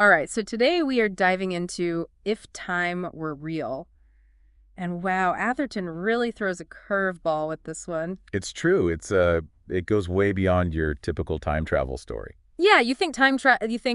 All right, so today we are diving into If Time Were Real. And wow, Atherton really throws a curveball with this one. It's true. It goes way beyond your typical time travel story. Yeah, you think,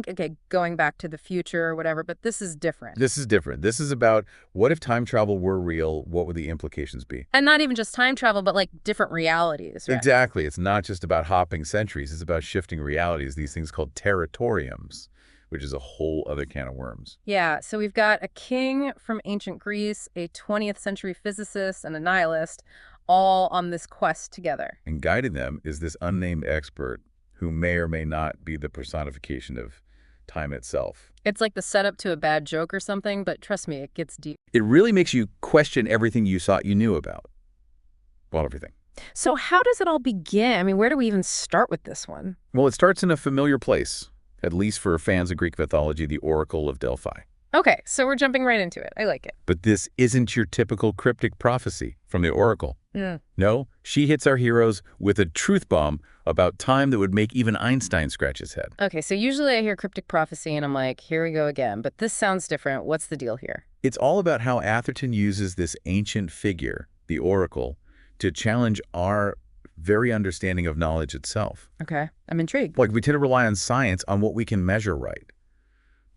okay, going back to the future or whatever, but this is different. This is different. This is about what if time travel were real? What would the implications be? And not even just time travel, but like different realities, right? Exactly. It's not just about hopping centuries. It's about shifting realities, these things called territoriums, which is a whole other can of worms. Yeah, so we've got a king from ancient Greece, a 20th century physicist, and a nihilist, all on this quest together. And guiding them is this unnamed expert who may or may not be the personification of time itself. It's like the setup to a bad joke or something, but trust me, it gets deep. It really makes you question everything you thought you knew about. Well, everything. So how does it all begin? I mean, where do we even start with this one? Well, it starts in a familiar place, at least for fans of Greek mythology, the Oracle of Delphi. Okay, so we're jumping right into it. I like it. But this isn't your typical cryptic prophecy from the Oracle. Yeah. No, she hits our heroes with a truth bomb about time that would make even Einstein scratch his head. Okay, so usually I hear cryptic prophecy and I'm like, here we go again. But this sounds different. What's the deal here? It's all about how Atherton uses this ancient figure, the Oracle, to challenge our very understanding of knowledge itself. Okay, I'm intrigued. Like, we tend to rely on science on what we can measure right.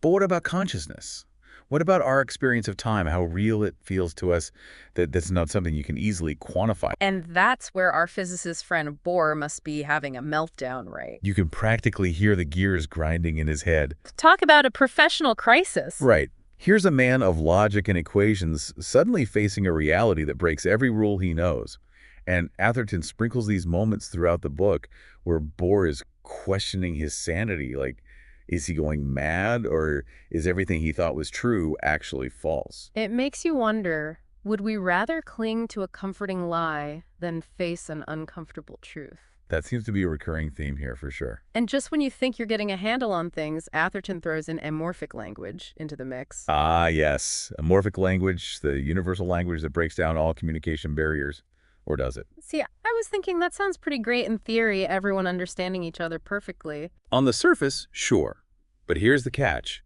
But what about consciousness? What about our experience of time, how real it feels to us that that's not something you can easily quantify? And that's where our physicist friend Bohr must be having a meltdown, right? You can practically hear the gears grinding in his head. Talk about a professional crisis. Right. Here's a man of logic and equations suddenly facing a reality that breaks every rule he knows. And Atherton sprinkles these moments throughout the book where Bohr is questioning his sanity, like, is he going mad, or is everything he thought was true actually false? It makes you wonder, would we rather cling to a comforting lie than face an uncomfortable truth? That seems to be a recurring theme here for sure. And just when you think you're getting a handle on things, Atherton throws in amorphic language into the mix. Ah, yes. Amorphic language, the universal language that breaks down all communication barriers. Or does it? See, I was thinking that sounds pretty great in theory, everyone understanding each other perfectly. On the surface, sure. But here's the catch.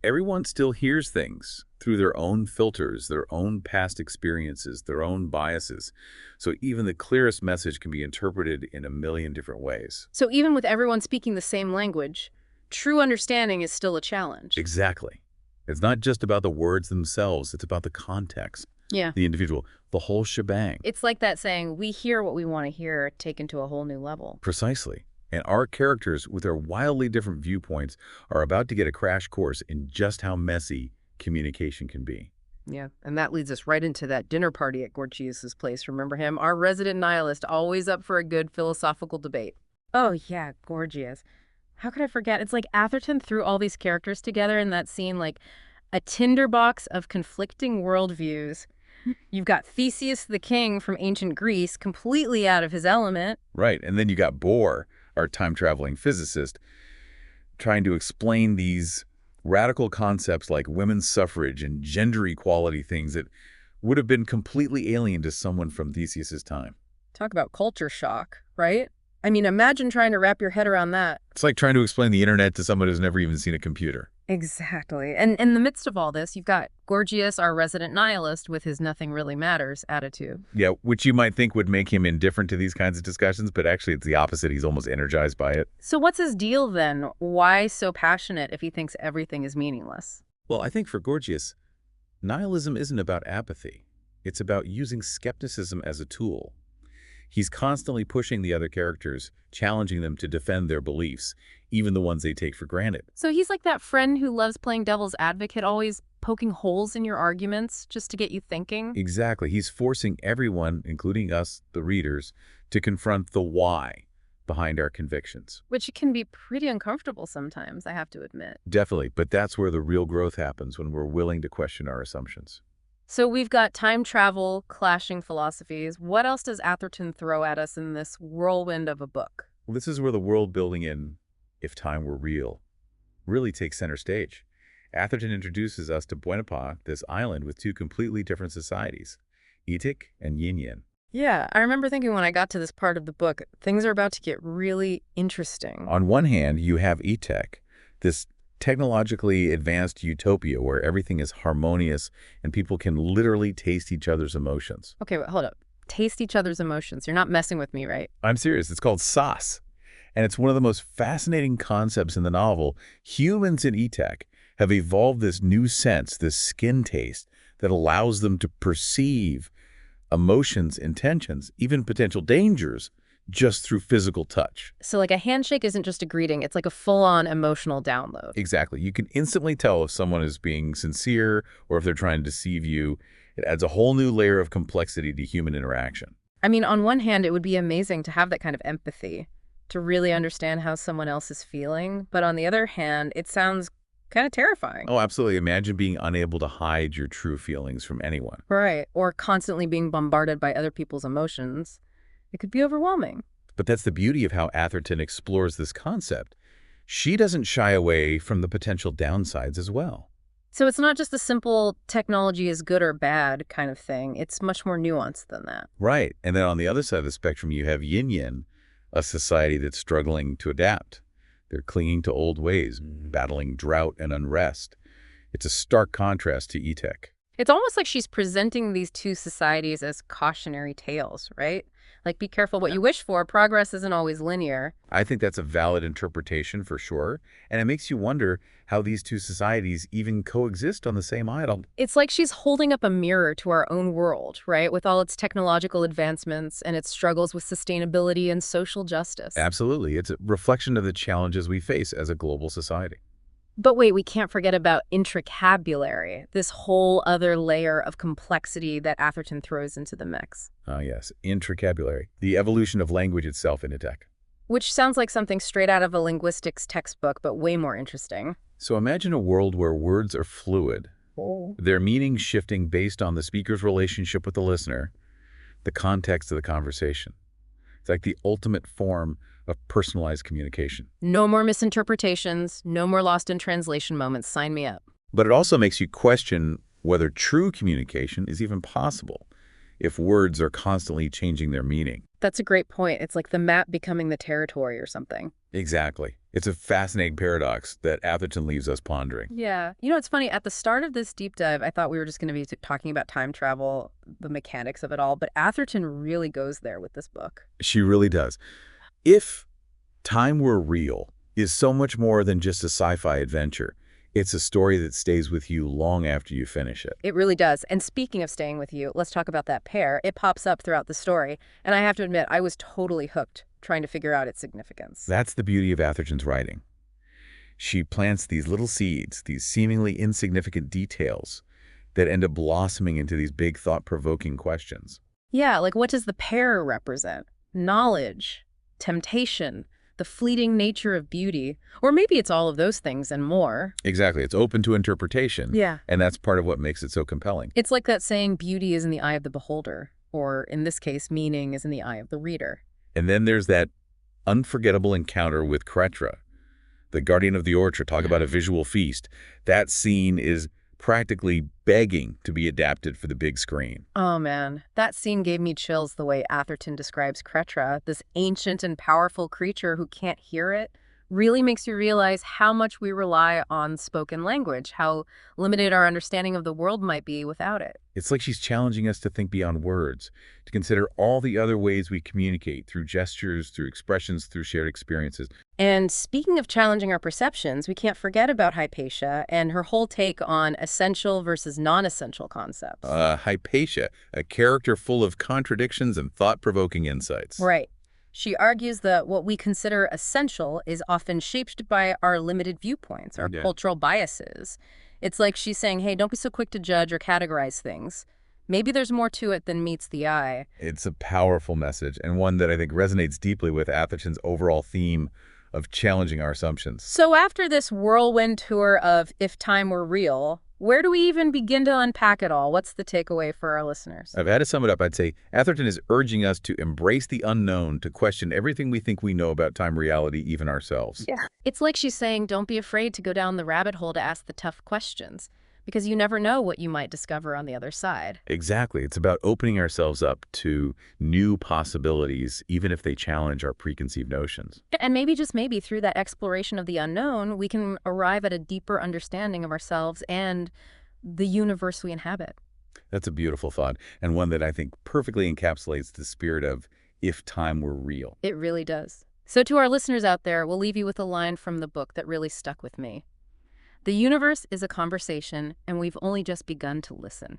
Everyone still hears things through their own filters, their own past experiences, their own biases. So even the clearest message can be interpreted in a million different ways. So even with everyone speaking the same language, true understanding is still a challenge. Exactly. It's not just about the words themselves, it's about the context, Yeah. the individual, the whole shebang. It's like that saying, we hear what we want to hear, taken to a whole new level. Precisely. And our characters, with their wildly different viewpoints, are about to get a crash course in just how messy communication can be. Yeah, and that leads us right into that dinner party at Gorgias's place. Remember him? Our resident nihilist, always up for a good philosophical debate. Oh, yeah, Gorgias. How could I forget? It's like Atherton threw all these characters together in that scene, like a tinderbox of conflicting worldviews. You've got Theseus the king from ancient Greece, completely out of his element. Right, and then you got Bohr, our time-traveling physicist, trying to explain these radical concepts like women's suffrage and gender equality, things that would have been completely alien to someone from Theseus's time. Talk about culture shock, right? I mean, imagine trying to wrap your head around that. It's like trying to explain the internet to someone who's never even seen a computer. Exactly. And in the midst of all this, you've got Gorgias, our resident nihilist, with his nothing really matters attitude. Yeah, which you might think would make him indifferent to these kinds of discussions, but actually it's the opposite. He's almost energized by it. So what's his deal then? Why so passionate if he thinks everything is meaningless? Well, I think for Gorgias, nihilism isn't about apathy. It's about using skepticism as a tool. He's constantly pushing the other characters, challenging them to defend their beliefs, even the ones they take for granted. So he's like that friend who loves playing devil's advocate, always poking holes in your arguments just to get you thinking. Exactly. He's forcing everyone, including us, the readers, to confront the why behind our convictions. Which can be pretty uncomfortable sometimes, I have to admit. Definitely, but that's where the real growth happens, when we're willing to question our assumptions. So we've got time travel, clashing philosophies. What else does Atherton throw at us in this whirlwind of a book? Well, this is where the world building in If Time Were Real really takes center stage. Atherton introduces us to Buenapa, this island with two completely different societies, Etik and Yin. Yeah, I remember thinking when I got to this part of the book, things are about to get really interesting. On one hand, you have Etek, this technologically advanced utopia where everything is harmonious and people can literally taste each other's emotions. Okay, but hold up. Taste each other's emotions. You're not messing with me, right? I'm serious. It's called sauce. And it's one of the most fascinating concepts in the novel. Humans in e-tech have evolved this new sense, this skin taste, that allows them to perceive emotions, intentions, even potential dangers just through physical touch. So like a handshake isn't just a greeting, it's like a full-on emotional download. Exactly. You can instantly tell if someone is being sincere or if they're trying to deceive you. It adds a whole new layer of complexity to human interaction. I mean, on one hand, it would be amazing to have that kind of empathy, to really understand how someone else is feeling. But on the other hand, it sounds kind of terrifying. Oh, absolutely. Imagine being unable to hide your true feelings from anyone. Right. Or constantly being bombarded by other people's emotions. It could be overwhelming. But that's the beauty of how Atherton explores this concept. She doesn't shy away from the potential downsides as well. So it's not just a simple technology is good or bad kind of thing. It's much more nuanced than that. Right. And then on the other side of the spectrum, you have Yin Yin, a society that's struggling to adapt. They're clinging to old ways, battling drought and unrest. It's a stark contrast to e-tech. It's almost like she's presenting these two societies as cautionary tales, right? Like, be careful what you wish for. Progress isn't always linear. I think that's a valid interpretation for sure. And it makes you wonder how these two societies even coexist on the same island. It's like she's holding up a mirror to our own world, right? With all its technological advancements and its struggles with sustainability and social justice. Absolutely. It's a reflection of the challenges we face as a global society. But wait, we can't forget about intricabulary, this whole other layer of complexity that Atherton throws into the mix. Ah, yes. Intricabulary, the evolution of language itself in tech. Which sounds like something straight out of a linguistics textbook, but way more interesting. So imagine a world where words are fluid, their meaning shifting based on the speaker's relationship with the listener, the context of the conversation. It's like the ultimate form of personalized communication. No more misinterpretations, no more lost in translation moments. Sign me up. But it also makes you question whether true communication is even possible if words are constantly changing their meaning. That's a great point. It's like the map becoming the territory or something. Exactly. It's a fascinating paradox that Atherton leaves us pondering. Yeah. You know, it's funny. At the start of this deep dive, I thought we were just going to be talking about time travel, the mechanics of it all. But Atherton really goes there with this book. She really does. If Time Were Real is so much more than just a sci-fi adventure, it's a story that stays with you long after you finish it. It really does. And speaking of staying with you, let's talk about that pair. It pops up throughout the story. And I have to admit, I was totally hooked trying to figure out its significance. That's the beauty of Atherton's writing. She plants these little seeds, these seemingly insignificant details that end up blossoming into these big thought-provoking questions. Yeah, like what does the pair represent? Knowledge, temptation, the fleeting nature of beauty, or maybe it's all of those things and more. Exactly. It's open to interpretation. Yeah. And that's part of what makes it so compelling. It's like that saying, beauty is in the eye of the beholder, or in this case, meaning is in the eye of the reader. And then there's that unforgettable encounter with Kretra, the guardian of the orchard. Talk about a visual feast. That scene is practically begging to be adapted for the big screen. Oh man, that scene gave me chills the way Atherton describes Kretra, this ancient and powerful creature who can't hear it. Really makes you realize how much we rely on spoken language, how limited our understanding of the world might be without it. It's like she's challenging us to think beyond words, to consider all the other ways we communicate through gestures, through expressions, through shared experiences. And speaking of challenging our perceptions, we can't forget about Hypatia and her whole take on essential versus non-essential concepts. Hypatia, a character full of contradictions and thought-provoking insights. Right. She argues that what we consider essential is often shaped by our limited viewpoints, our cultural biases. It's like she's saying, hey, don't be so quick to judge or categorize things. Maybe there's more to it than meets the eye. It's a powerful message, and one that I think resonates deeply with Atherton's overall theme of challenging our assumptions. So after this whirlwind tour of If Time Were Real, where do we even begin to unpack it all? What's the takeaway for our listeners? I've had to sum it up. I'd say Atherton is urging us to embrace the unknown, to question everything we think we know about time reality, even ourselves. Yeah. It's like she's saying, don't be afraid to go down the rabbit hole to ask the tough questions. because you never know what you might discover on the other side. Exactly. It's about opening ourselves up to new possibilities, even if they challenge our preconceived notions. And maybe, just maybe, through that exploration of the unknown, we can arrive at a deeper understanding of ourselves and the universe we inhabit. That's a beautiful thought, and one that I think perfectly encapsulates the spirit of if time were real. It really does. So to our listeners out there, we'll leave you with a line from the book that really stuck with me. The universe is a conversation, and we've only just begun to listen.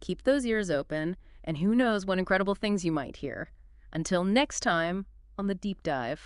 Keep those ears open, and who knows what incredible things you might hear. Until next time on The Deep Dive.